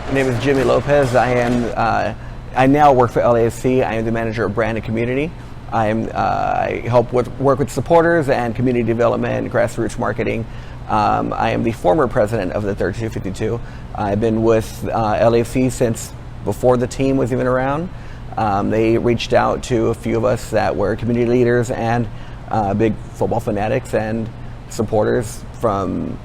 My name is Jimmy Lopez. I now work for LAFC. I am the manager of brand and community. I help work with supporters and community development, grassroots marketing. I am the former president of the 3252. I've been with LAFC since before the team was even around. They reached out to a few of us that were community leaders and big football fanatics and supporters from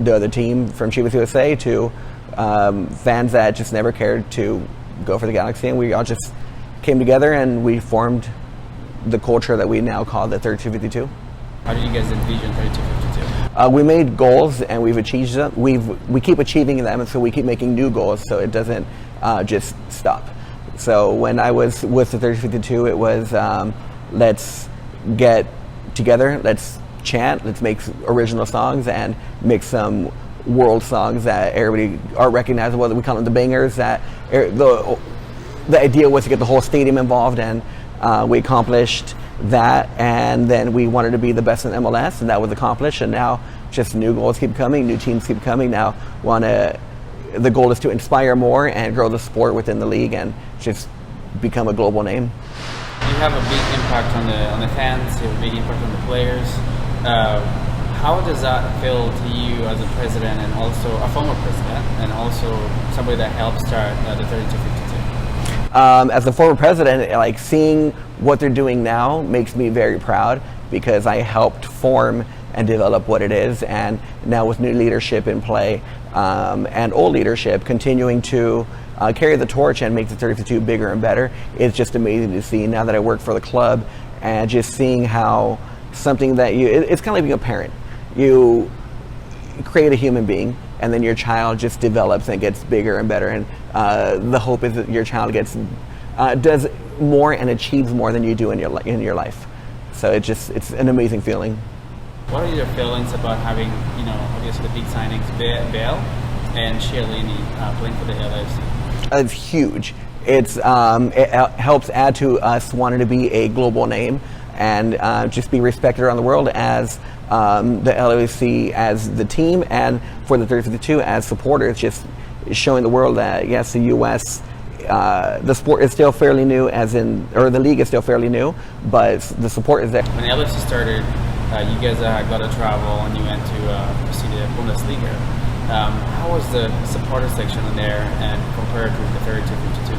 the other team, from Chivas USA, to fans that just never cared to go for the Galaxy, and we all just came together and we formed the culture that we now call the 3252. How do you guys envision 3252? We made goals and we've achieved them. We keep achieving them, and so we keep making new goals, so it doesn't just stop. So when I was with the 3252, it was let's get together, let's chant, let's make original songs and make some world songs that everybody are recognizable. We call them the bangers. That the idea was to get the whole stadium involved, and we accomplished that. And then we wanted to be the best in MLS, and that was accomplished. And now just new goals keep coming, new teams keep coming. Now the goal is to inspire more and grow the sport within the league and just become a global name. You have a big impact on the fans. You have a big impact on the players. How does that feel to you as a president and also a former president and also somebody that helped start the 3252? As a former president, like seeing what they're doing now makes me very proud, because I helped form and develop what it is, and now with new leadership in play and old leadership continuing to carry the torch and make the 32 bigger and better, it's just amazing to see now that I work for the club, and just seeing how something that it's kind of like being a parent. You create a human being, and then your child just develops and gets bigger and better, and the hope is that your child does more and achieves more than you do in your life. So it's an amazing feeling. What are your feelings about having, obviously the big signings, Bale and Chiellini playing for the LAFC? It's huge. It helps add to us wanting to be a global name and just be respected around the world as the LAFC as the team, and for the 32 as supporters, just showing the world that yes, the U.S. The sport is still fairly new, the league is still fairly new, but the support is there. When LAFC started, you guys got to travel and you went to see the Bundesliga. How was the supporter section in there and compared to the 3252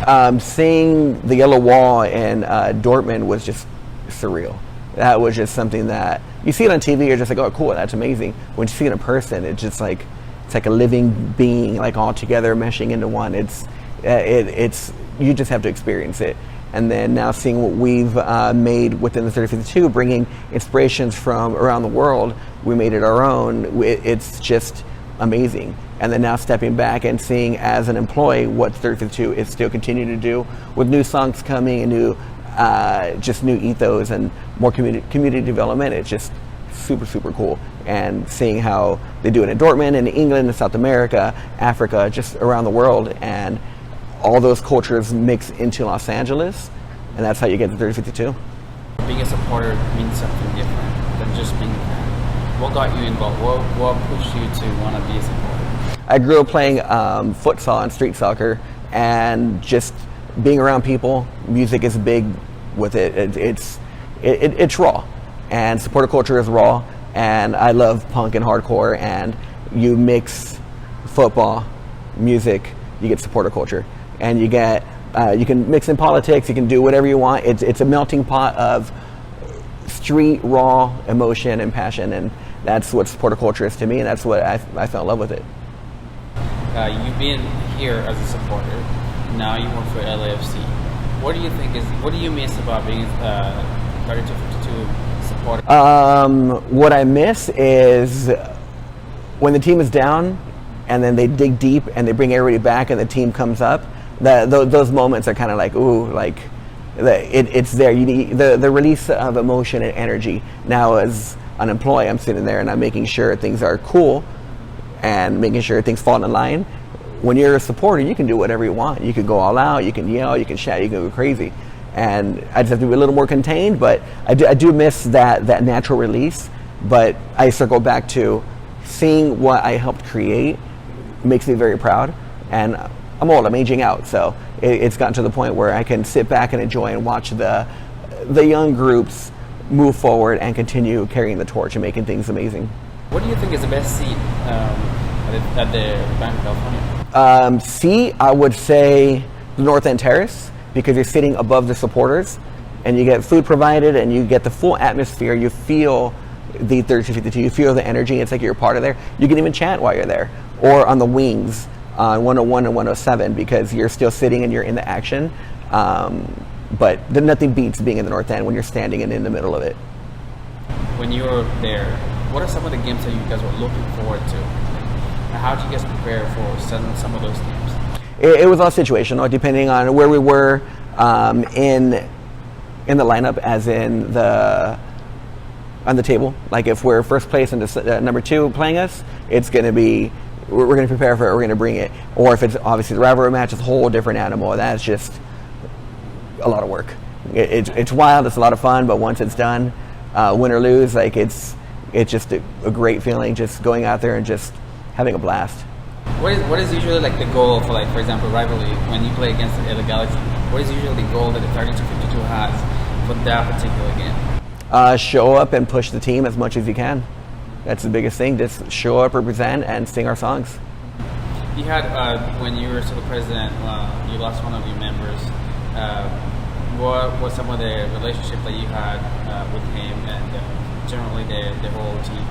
now? Seeing the yellow wall in Dortmund was just surreal. That was just something that you see it on TV, you're just like, oh cool, that's amazing. When you see it in person, it's just like it's like a living being, like all together meshing into one. It's you just have to experience it. And then now seeing what we've made within the 3052, bringing inspirations from around the world, we made it our own. It's just amazing. And then now stepping back and seeing as an employee what 3052 is still continuing to do with new songs coming and new ethos and more community development. It's just super cool. And seeing how they do it in Dortmund, in England, in South America, Africa, just around the world, and all those cultures mix into Los Angeles, and that's how you get the 3052. Being a supporter means something different than just being a fan. What got you involved? What pushed you to want to be a supporter? I grew up playing futsal and street soccer, and just being around people. Music is big with it. It's raw, and supporter culture is raw, and I love punk and hardcore, and you mix football, music, you get supporter culture. And you get, you can mix in politics, you can do whatever you want. It's a melting pot of street, raw emotion and passion, and that's what supporter culture is to me, and that's what I fell in love with it. You've been here as a supporter, now you work for LAFC. What do you miss about being 3252 supporter? What I miss is when the team is down, and then they dig deep and they bring everybody back and the team comes up. Those moments are kind of like, ooh, like it's there. You need the release of emotion and energy. Now as an employee, I'm sitting there and I'm making sure things are cool and making sure things fall in line. When you're a supporter, you can do whatever you want. You can go all out, you can yell, you can shout, you can go crazy. And I just have to be a little more contained, but I do miss that natural release. But I circle back to seeing what I helped create makes me very proud. And I'm old, I'm aging out, so it's gotten to the point where I can sit back and enjoy and watch the young groups move forward and continue carrying the torch and making things amazing. What do you think is the best seat at the Bank of California? Seat, I would say the North End Terrace, because you're sitting above the supporters and you get food provided and you get the full atmosphere. You feel the 3252, you feel the energy. It's like you're a part of there. You can even chant while you're there, or on the wings on 101 and 107, because you're still sitting and you're in the action. But nothing beats being in the North End when you're standing and in the middle of it. When you were there, what are some of the games that you guys were looking forward to? And how did you guys prepare for some of those games? It was all situational, depending on where we were in the lineup, as in on the table. Like if we're first place and number 2 playing us, it's going to be, we're going to prepare for it, we're going to bring it. Or if it's obviously the rivalry match, it's a whole different animal. That's just a lot of work. It's wild, it's a lot of fun, but once it's done, win or lose, like it's just a great feeling, just going out there and just having a blast. What is usually like the goal for, like, for example, rivalry, when you play against the LA Galaxy? What is usually the goal that the 3252 has for that particular game? Show up and push the team as much as you can. That's the biggest thing. Just show up, represent, and sing our songs. You had, when you were still the president, you lost one of your members. What was some of the relationship that you had with him and generally the whole team?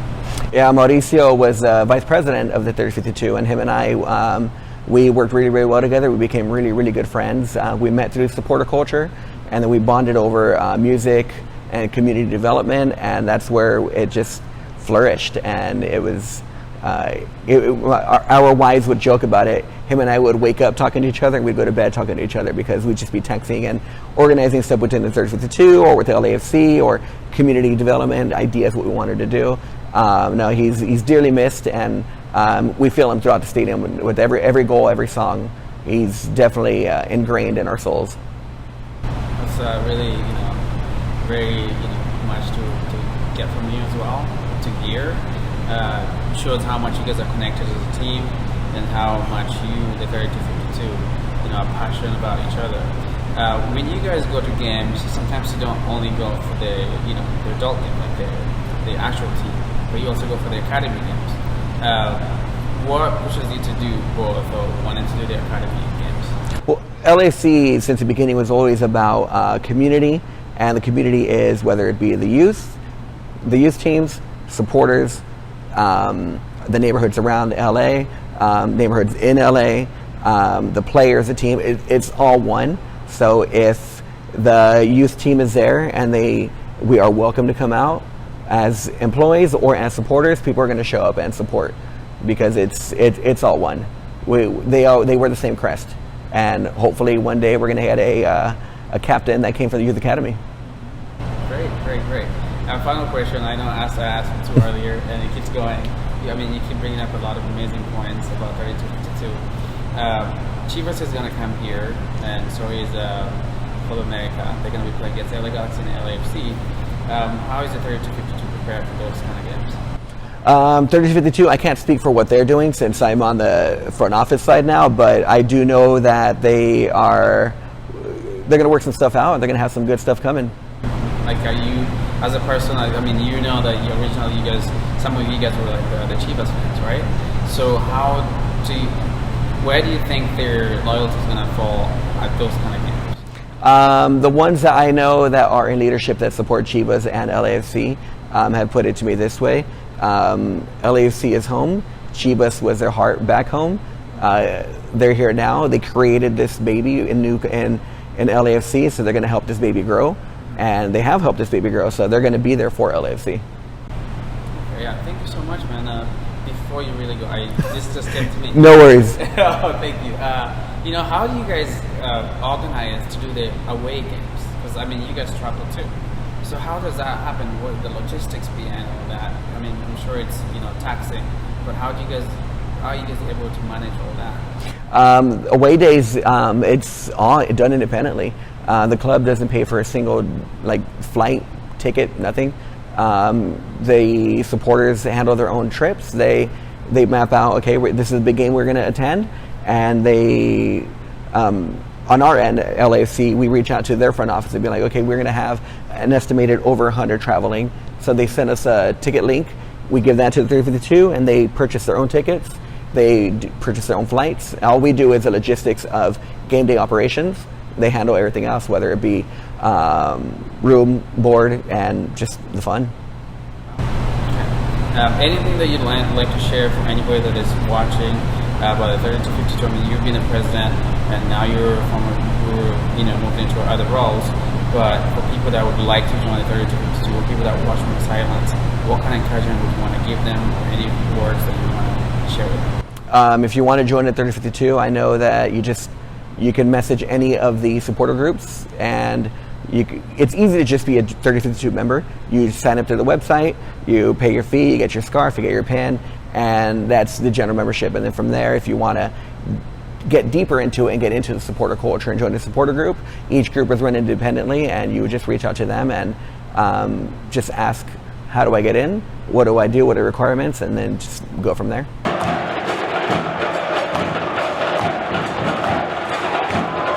Yeah, Mauricio was vice president of the 3052, and him and I, we worked really, really well together. We became really, really good friends. We met through supporter culture, and then we bonded over music and community development, and that's where it just flourished. And it was, our wives would joke about it. Him and I would wake up talking to each other, and we'd go to bed talking to each other, because we'd just be texting and organizing stuff within the 3052 or with the LAFC or community development ideas, what we wanted to do. No, he's dearly missed, and we feel him throughout the stadium with every goal, every song. He's definitely ingrained in our souls. That's really, very much to get from you as well, to hear. Shows how much you guys are connected as a team and how much you, the 3252, are passionate about each other. When you guys go to games, sometimes you don't only go for the adult game, like the actual team, but you also go for the academy games. What pushes you to do both, or wanting to do the academy games? Well, LAFC since the beginning was always about community, and the community is whether it be the youth teams, supporters, the neighborhoods around LA, neighborhoods in LA, the players, the team, it's all one. So if the youth team is there and we are welcome to come out as employees or as supporters, people are going to show up and support, because it's all one. They wear the same crest, and hopefully one day we're going to get a captain that came from the youth academy. Great. Final question. I know I asked you earlier, and it keeps going. I mean, you keep bringing up a lot of amazing points about 3252. Chivas is going to come here, and so is Club America. They're going to be playing against LA Galaxy and LAFC. How is the 3252 prepared for those kind of games? 3252, I can't speak for what they're doing since I'm on the front office side now, but I do know that they're going to work some stuff out, and they're going to have some good stuff coming. Like, are you, as a person, I mean, you know that originally some of you guys were like the Chivas fans, right? So where do you think their loyalty is going to fall at those kind of games? The ones that I know that are in leadership that support Chivas and LAFC have put it to me this way. LAFC is home. Chivas was their heart back home. They're here now. They created this baby in LAFC, so they're going to help this baby grow. And they have helped this baby grow, so they're going to be there for LAFC. Yeah, thank you so much, man. Before you really go, this just came to me. No worries. Oh, thank you. How do you guys organize to do the away games? Because, I mean, you guys travel too. So how does that happen? What the logistics behind all that? I mean, I'm sure it's taxing, but how are you guys able to manage all that? Away days, it's all done independently. The club doesn't pay for a single flight ticket, nothing. The supporters handle their own trips. They map out, okay, this is the big game we're going to attend, and they, on our end, LAFC, we reach out to their front office and be like, okay, we're going to have an estimated over 100 traveling. So they send us a ticket link. We give that to the 352, and they purchase their own tickets. They purchase their own flights. All we do is the logistics of game day operations. They handle everything else, whether it be room, board, and just the fun. Anything that you'd like to share for anybody that is watching about the 3252? I mean, you've been a president, and now you're moving into other roles. But for people that would like to join the 3252, or people that watch from the sidelines, what kind of encouragement would you want to give them, or any words that you want to share with them? If you want to join the 3052, I know that you can message any of the supporter groups, and it's easy to just be a 3052 member. You sign up to the website, you pay your fee, you get your scarf, you get your pin, and that's the general membership. And then from there, if you want to get deeper into it and get into the supporter culture and join the supporter group, each group is run independently, and you would just reach out to them and just ask, how do I get in? What do I do? What are the requirements? And then just go from there.